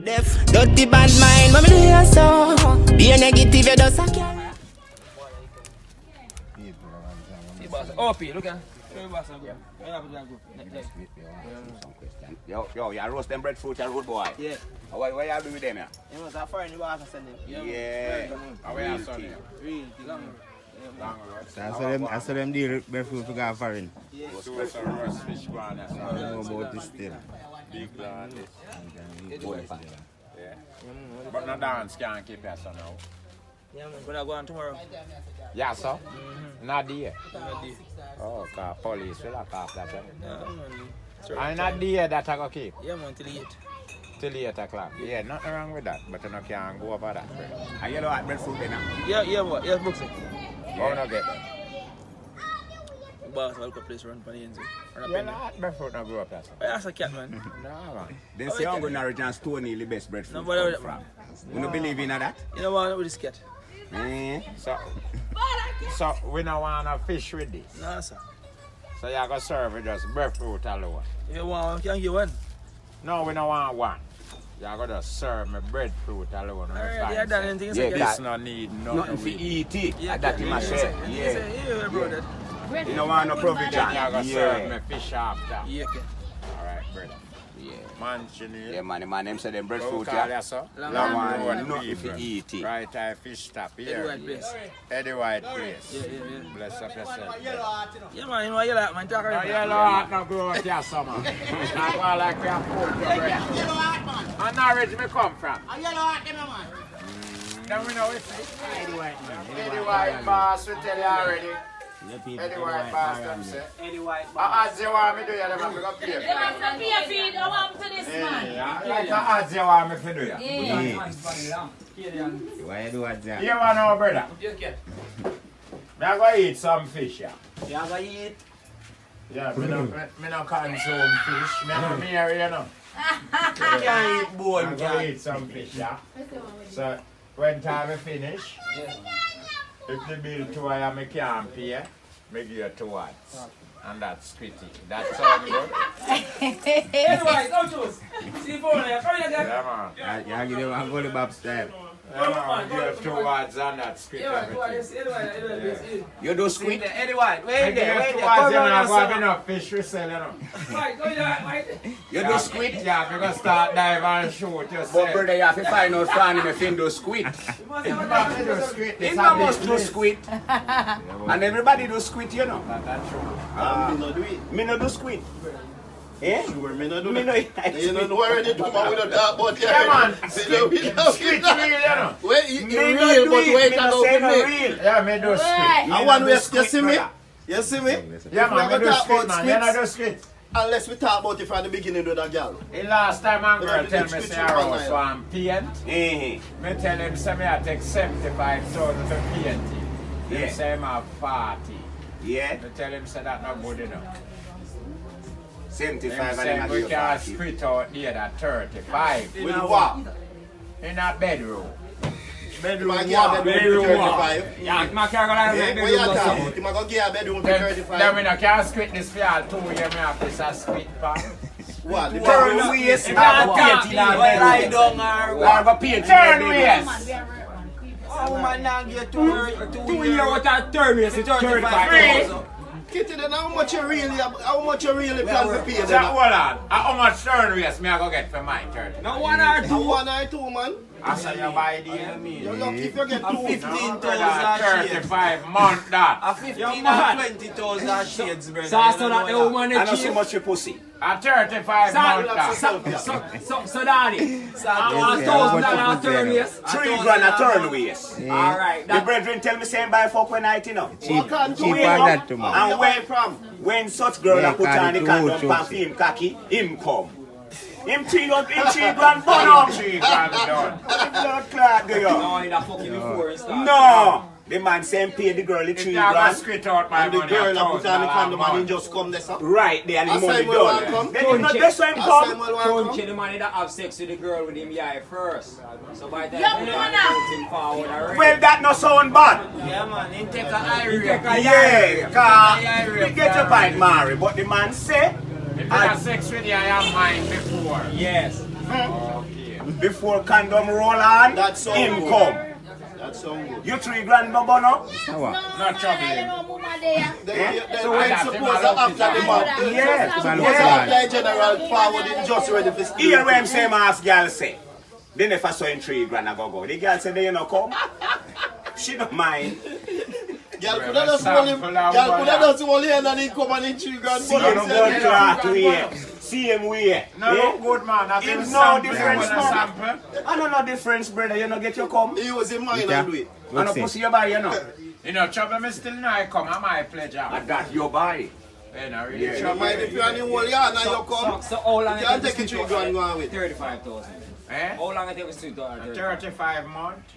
Def, dirty bad mind, mommy do you so. Be a negative, you just a carry. Oh, P, look at. Yo, you roast them breadfruit and road boy. Yeah. What you do with them, yeah? You know, it's foreign, you have to send them. Yeah. How are you, son? Real, I saw them deal breadfruit to go foreign. yeah. Roast fish brand. I don't know about this still. Big brand. Yeah. But no dance can't keep us now. Yeah, man, but I go on tomorrow. Yeah, sir? Not there. Not there. Oh, car police will lock off that one. Yeah, man. And not there that I go keep. Yeah, man, till 8. Till 8 o'clock. Yeah, nothing wrong with that, but you no can't go over that. Are you like breadfruit then? Yeah, what? Yeah, Brooks. How no get that? Boss, I'll go place run for the end. Yeah, not breadfruit no grow up that. That's a cat, man. No, man. They say I'm going to return Stony the best breadfruit Nobody come from. You don't believe in that? You know what with this cat? So we don't want to fish with this. No, sir. So you're going to serve with just breadfruit alone. You want, can you get one? No, we don't want one. You're going to serve me breadfruit alone. Alright, yeah, done anything. Yeah, this no need Nothing for eat it. Yeah, that you must say. Yeah, bro. That. You don't want no provision. You're going to serve me fish after. Yeah, okay. Alright, brother. Yeah. Mansion Yeah, man, my name said them breadfruit, yeah. yeah. So? Long one, nothing for eat it. Right eye fish tap here. Eddie White place. Eddie White place. Yeah. Bless up yourself. Yeah, man, you know yellow hat, man. Talk No about yellow heart no grow up here, summer. Not go like we have food to bread. And now where me come from? A yellow hat, them man. Then we know it's Eddie White, man. Eddie White boss, we tell you already. Eddie White boss, them say. Eddie White. As you want me do, you them have to go pay for it. Pay feed, I want to this man. Like as you want me to do, you. Yeah. Why you do that? You want know, brother? Me I go eat some fish, yeah. You have to eat. Yeah, me no consume fish. Me no marry, you know. You can't eat bone, I go eat some fish, yeah. So when time I finish, if the bill to I am can't pay, me give you 2 watts. And that's pretty. That sound good? Anyway, don't choose. See phone there. Come here, guys. Yeah, man. You give them a golden bob style. Yeah, man. Give you 2 watts and that's pretty. You do squid? Eddie White, I wait give there, you 2 wait watts, you there. know, I have enough fish to sell, you know. Right, go there, right. You do squid? Yeah, because start dive and shoot yourself. But brother, you have to find out from him if he do squid. He must do squid. And everybody do squid, you know. That's true. Me no do it. Me no do squid. Eh? Sure, me no do Me no eat. You know already do man with a dark but Yeah, man. Squid Squid real, you know. Wait, you Me real, no do but it. wait, Me I no go say for no me. real. Yeah, me do squid. I want to, you squid, see me? brother. You see me? Yeah, man, me If we do talk squid, about man. You know squids, do squid. unless we talk about it from the beginning with a girl. The last time a girl tell me Squid say shoot I one was line. from paint, me tell him say me I take 75,000 to paint him. Yeah. Him say him have 40. Yeah. Me tell him say that not good enough. 75 Him and say then we I can give split out there at 35 With what? in a bedroom. My girl bedroom for 35. Yeah, my car go like Yeah, what you talking about? You might go get a bedroom for Then 35. we no can split this for all 2 years. Me have this a split part. What? The Turn bedroom? waist. If I I go can't paint in our lie bedroom. down or I go paint in Turn our waist. bedroom. Oh, man, now get 2 years with a turn waist, 35,000. Kitty, then how much you really plan to pay So then? hold on. How much turn race me I go get for my turn? No 1 or 2. 1 or 2, man. I say you buy the You're lucky if you get 2. 15,000 35 month that. A 15 or 20,000 shades, brother. So that the woman I know so much for pussy. A 35 month that. So daddy, I want $1,000 turn waist. 3 grand a turn waist. Alright, The brethren tell me saying buy fuck when night, you know. Cheap Cheap for that too, man. And when such girl Yeah, that put on the carry condom two pan for him cocky, him come. Him 3 grand burn up. 3 grand done. Blood clot go you. No, you not fucking before and stuff. No. The man say him pay the girl the If 3 you have a grand. squid out my And the money, girl that put on the condom and he $1,000 just come there, sir. Right there and the I money say, well, done. welcome. Then if not that's why him I say, come. well, Don't welcome. you the man that have sex with the girl with him eye first. So by the Yeah, time man. he him forward already. Well that no sound bad. Yeah, man, he take a eye rape. Yeah, cause we get your point, Mary, but the man say, If you have sex with you, I have mine before. Yes. Okay. before condom roll on, That's so income. That's so good. You 3 grand no bono? Not troubling. Then suppose after the month. Yes. Suppose after the general forward, it's just ready for school. Here when same as girl say. They never saw in 3 grand I go. The girl said they no come. She don't mind. Girl could have just only and then he come and he 3 grand. See him blood clot way. See him way. No good man. It's no difference, man. I know no difference, brother. You no get your come. He was in mind and do it. I no pussy your buy, you know. You know, trouble me still now come. I might pledge out. I got your buy. You know, really You trouble. mind if you're in the whole yard and you come. So how long You can take it 3 grand going with. 35,000. Eh? How long it take us to do that? 35 months.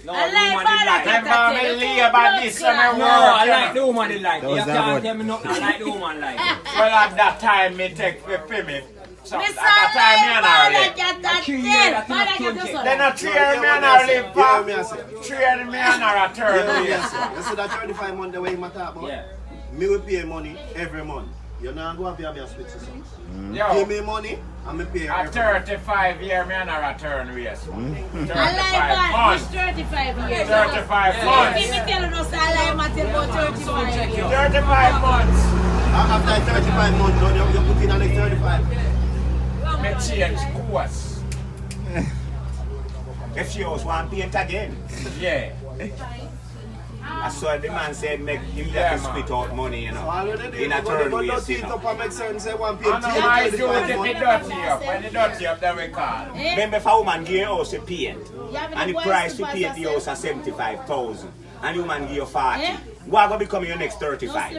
No, I the like woman did like. Them family about this and I No, work. I you like know. the woman did like. You can't tell me nothing. I like the woman like. Well, at that time, me take the payment. So, at Mr. that time, me and her live. Then a 3 year me and her live, Yeah, me I say. 3 year me and her a turn. Yeah, yes. You see that 35 months the way you talk about? Yeah. Me will pay money every month. You know, I'm going to pay me a switch or something. Give Yo, me money, I'm going to pay a every month. 35 year me and her a turn race. 35 I like months. 35 years. 35 If months. me telling us I like my till about 35 years. 35 months. After 35 months, done, you put in the next 35. Me change course. If she was one paint again. Yeah. I saw the man said make him Yeah, have to man. spit out money, you know. Already In a turn but race, don't you teeth know. up and make sense. Say one pay I know my do it 35 if it months. dirty up. When it dirty up, then we call. Remember if a woman give you a house to paint, and the price to paint the house is 75,000, and the woman give you 40, what will become your next 35?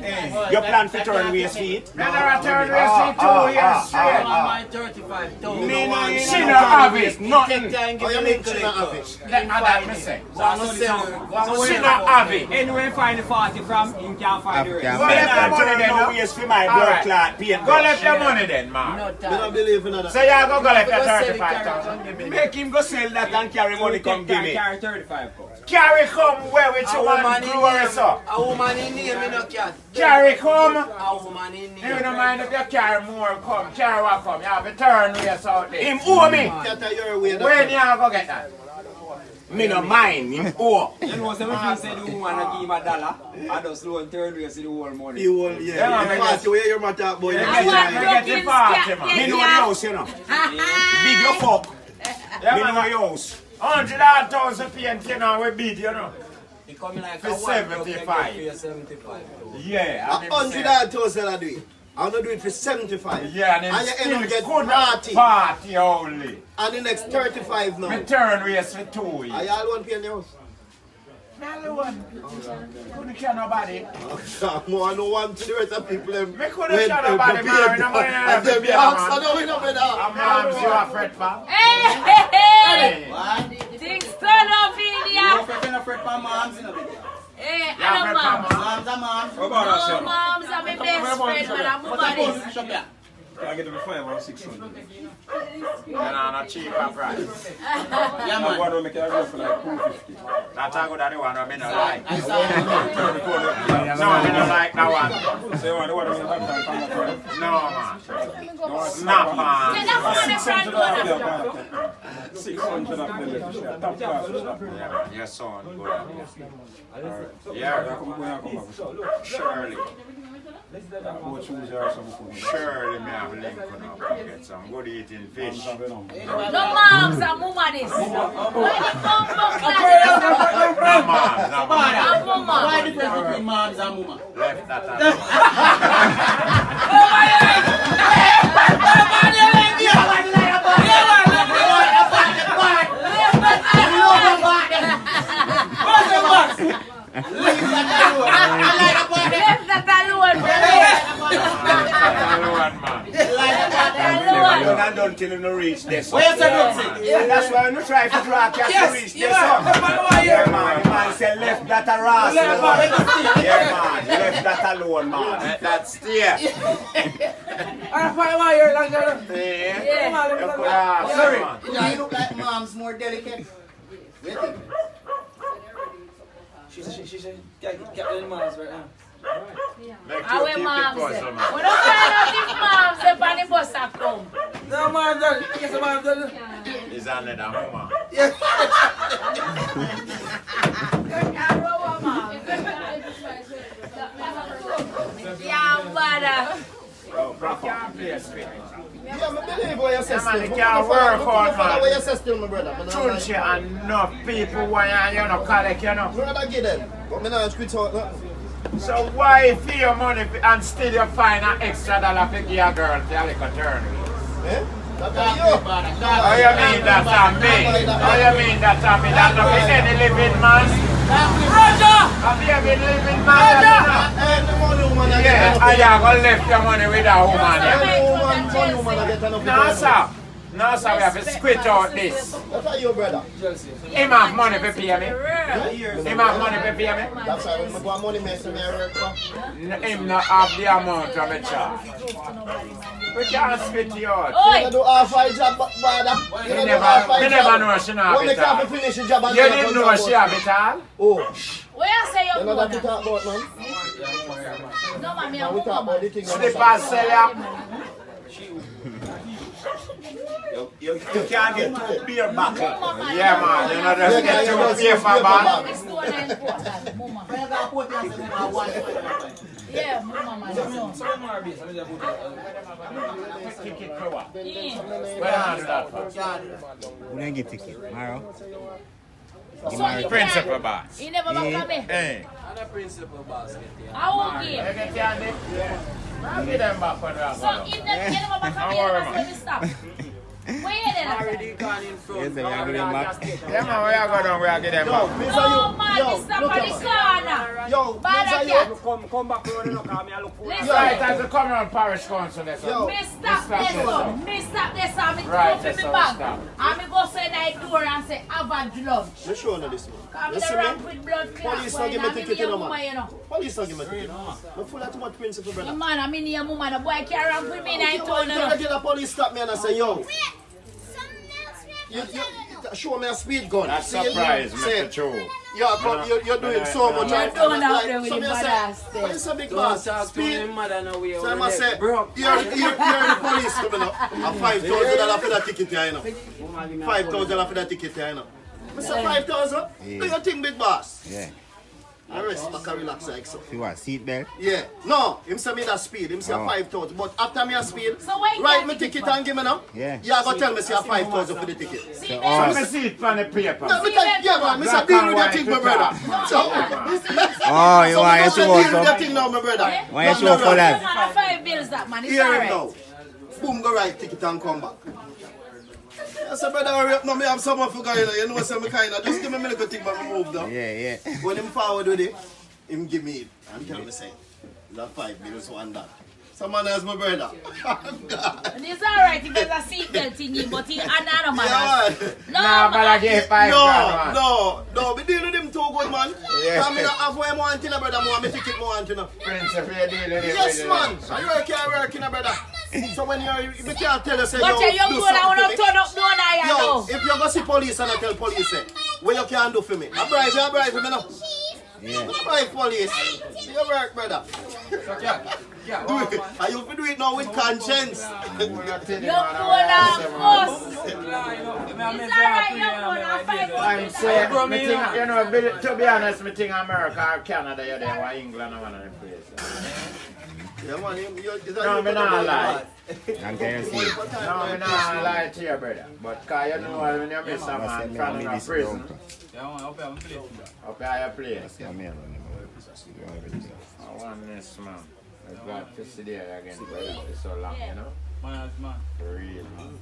You plan for turn race feet? Me never turn race in 2 years straight. My 35,000. Me no want She no have it, nothing. Oh, you mean she not have it? That me say. She She no have it. Anywhere find the 40 from, you can't find the rest. Go left the money then, no no? waste for my All blood right. clot paint. Go left your money then, man. Me don't believe in that. So you go left your 35,000. Make him go sell that and carry money come give me. Carry 35 pounds. Carry come where with you want glory so. A woman in name, me no cat. Carry come. A woman in You name. don't mind if you carry more come. Carry what come. You have a turn race out there. Him owe me. Cat are your way. When you go get that? Me no mind. Him owe. You know, so if you say the woman will give him $1, I just loan turn race the whole money. You will, Yeah, yeah. The party where you're talking about. You I want get the party, man. Me know the house, you know. Big your fuck. Yeah, Me know man. your house. 100,000 paint, you know, we beat, you know. It come like For a 75. 75. Yeah, and him 100,000 I do it. I'm gonna do it for 75. say, yeah, and And you then end up get still good 40. party only. And the next 35 now. Me turn race for 2 Are years. y'all want to pay in the house? Now, one. Couldn't care nobody. More no one to the rest of people. Me couldn't shut nobody, man. We no money And to them pay, be asked, man. I know we know better. I'm not you a fret for. Hey! Things turn off in here. Hey, I know moms. No, moms are my best friend, but I'm a I get it for 5 or 600. You know, not cheap a price. Yeah, man. I want to make it a go for like 250. That's how good that the one I mean, I like. I turn the corner. No, I don't like that one. So you want the one to make it No, man. Snap, man. Say that one in front corner. 600 of them. Top class. Yeah, your son, good. Yeah. Yeah, surely. Go choose your some. Surely, me have a link on up and get some good eating fish. No moms are mummadis. Why they come from No, man, no, man. I'm mama. Why the difference between moms and mama? Left that alone. Left that alone. Alone, man. You're not done till you no reach this. Where's the And that's why you try to drag you to reach this. Yeah, man. The man say left that a ras. Yeah, man. Left that alone, man. That's there. Sorry. You look like mom's more delicate. She said, get the moms right now. Make How you we keep the moms puzzle, say? man. We don't find out if moms say on the bus have come. No, mom's done. Yes, mom's done. is another woman. Yeah, brother. Can't play a script. Yeah, I believe what you say still. Man, it can't work out, What you man. say still, my brother. Tunchi enough people want you know, collect, you know. Brother, give them. But me not screw talk. So why pay your money and still you find an extra dollar to give a girl to a little turn? Eh? That's you. How you mean that's on me? How you mean that's on me? That's not any living man. Roger! Have you been living man? And the money woman I Yeah, get. and you gonna left your money with a woman. Yeah. Money woman I get enough. No, sir. No, sir, we have to squint out this. That's how you, brother. Him have money to pay me. Him have money to pay me. That's why when I go money makes me work for. Him not have the amount of a charge. We can't spit you out. You do half a job, brother. You Me do half a never job. know she not have When it they all. can't finish the job and You didn't know she have it all? Oh, Where you say you you know go that you talk about, man? No, mommy, Now we talk about the thing. Slippers sell ya. You can't get two beer buckle. Yeah, man. You know, just get two paper bag. Yeah, mama, no. Kick it for what? Where do I do that for? We don't get ticket. Maro. Principal boss. He never back at me. Hey. I won't give. You get your hand? I'll give them back for that. So if they never back at me, that's where we stop. Where you then? Yes, we are getting back. Yeah, man, where you go down, where you get them Yo, back? Mr. No, You. man, Yo, this stop look at at the me. corner. Yo, Bad Mr. cat. You. Come back to the car, I look for Listen. Right, as a common parish council, that's Yo. all. Me stop this one. Me stop this one. Me Right, throw that's in how my we bag. stop. And me go say that door and say, have a lunch. You sure of this, man? Come You the see ramp me? with blood clot. Police don't give me ticket, you know, man. You know. Police don't give me ticket. I'm full of too much principle, brother. Man, I'm in your woman. The boy can't ramp with me in Okay, that man, town. the regular police stop me and I say, yo, you show me a speed gun. That's See, surprise, say, Mr. Cho. yeah, but you're doing so much. You're doing out there with so the me I say, badass what is a big boss? Speed. mother no way. So I must say, you're the police coming up. $5,000 for that ticket here, you know. $5,000 for that ticket here, you know. I say 5,000? Do you think, big boss? Yeah. I rest back and relax like so. You want seat belt? Yeah. No, him say me that speed. Him say Oh. 5,000. But after me a speed, So where you write get me ticket ticket from? and give me now. Yeah. You go tell me say 5,000 for the ticket. See, So, man. Let me see it on the paper. No, me tell yeah, man. Me say deal with that thing, my brother. So, Oh, you want to so show deal with that some? thing now, my brother. Why you show for that? Man, 5 bills that man. It's Hear him alright. now. Boom, go right ticket and come back. I said, brother, hurry up now. Me have someone for going. You know, say me kind of just give me a little thing, but me move down. Yeah, yeah. When him forward with it, him give me it and tell me say, that 5 bills one that. Someone else, my brother. God. And it's alright if there's a seatbelt thingy, but he another man. Yeah, No, Nah, but I give 5 grand, man. no, we deal with him too good, man. Yeah. I mean, have what I want, you know, brother. I want me ticket, more want, you know. Principal, you deal with it. Yes, man. I work, you know, brother. So when we can't tell us, say, But you young do girl, I want something to turn up down there, you Yo, know. if you go see police and I tell police, say, what you can do for me? I bribe me now. Yeah. I bribe police. You work, brother. Do it. And you do it now with conscience. Young girl, of course. It's alright, young girl, I'll fight for I'm you. saying, me think, you know, to be honest, me think America or Canada, you're there, or England, or one of them places. Yeah, man, No, me not lie. And can you see? No, me not lie to you, brother. But cause you know when you miss a man from a prison, up at your place. Yeah, me alone. I want this man. I'm glad to see there again, brother. It's so long, you know? For real, man.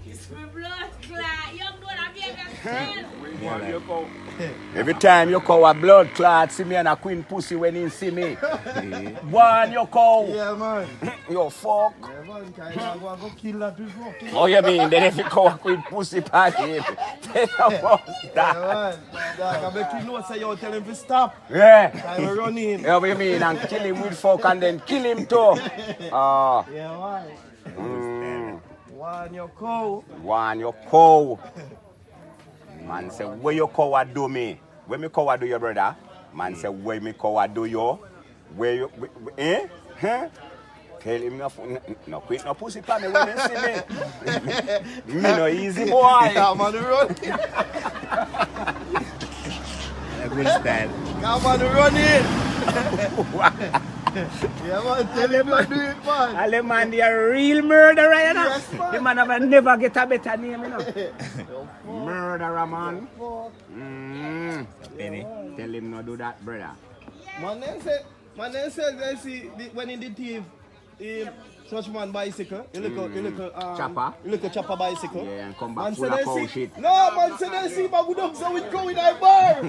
It's my blood clot. Young girl, I'm here to Every time you call a blood clot, see me and a queen pussy when he see me. One you call. Yeah, man. You fuck. Yeah, man, can I go kill that before? Oh, you mean then if you call a queen pussy party, tell about that. Yeah, man. I make you know, say you tell him to stop. Yeah. I'm running. Yeah, what you mean? And kill him with fuck and then kill him too. Ah. Yeah, man. One your cow. One you call. Man say, where you call do me? Where me call do your brother? Man say, where me call do you? Where you, eh? Huh? Tell him no quit no pussy pan me when you see me. Me no easy boy. Come on the run. A good style. Come on the run in. Yeah man, tell him to do it man. Ale man, they are real murderer, you know. Yes, man. The man have never get a better name, you know. Murderer, man. Penny. Tell him not do that, brother. Man then said they see when in the thief such man bicycle, you look Chopper? You look a chopper bicycle. Yeah, and come back Man full say of they cow see, shit. no man say they see my good up so it go in that bar.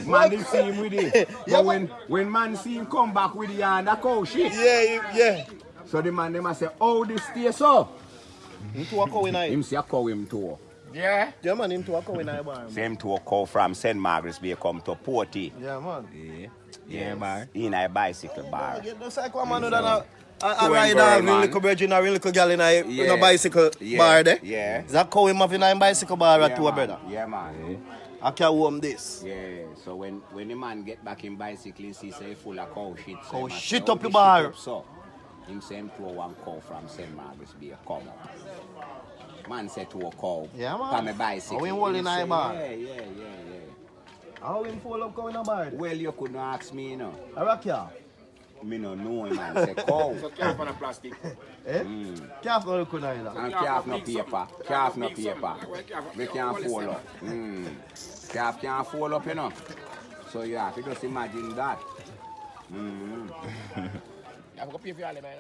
Man, they see him with it. But when man see him come back with the cow shit. Yeah. So the man, they must say, oh, this stay so. Him to a cow in that. Him see a cow him too. Yeah. Yeah man, him to a cow in that bar. Same to a cow from St. Margaret's Bay come to Porty. Yeah man. Yeah, bar. In a bicycle bar. Get the cycle man who done a ride a real little virgin a real little girl in a bicycle bar there. Yeah. Is that cow him have in a bicycle bar or two brother? Yeah, man. I can warm this. Yeah, so when the man get back in bicycle, he say full of cow shit. So Cow he must shit say, up "Oh, the this bar." shit up, so him say him to one cow from St. Margaret's Bay come up. Man said to a cow. Yeah, man. From a bicycle. How him hold in say, a bar? Yeah. How him fall up cow in a bar? Well, you couldn't ask me, you know. A rock ya? Me no know him, man. Say cow. Calf on a plastic. Eh? Calf no look on either. And calf no paper. Calf no paper. We can't fall up. Calf can't fall up, you know. So you have to just imagine that. You have to pay for all them, man.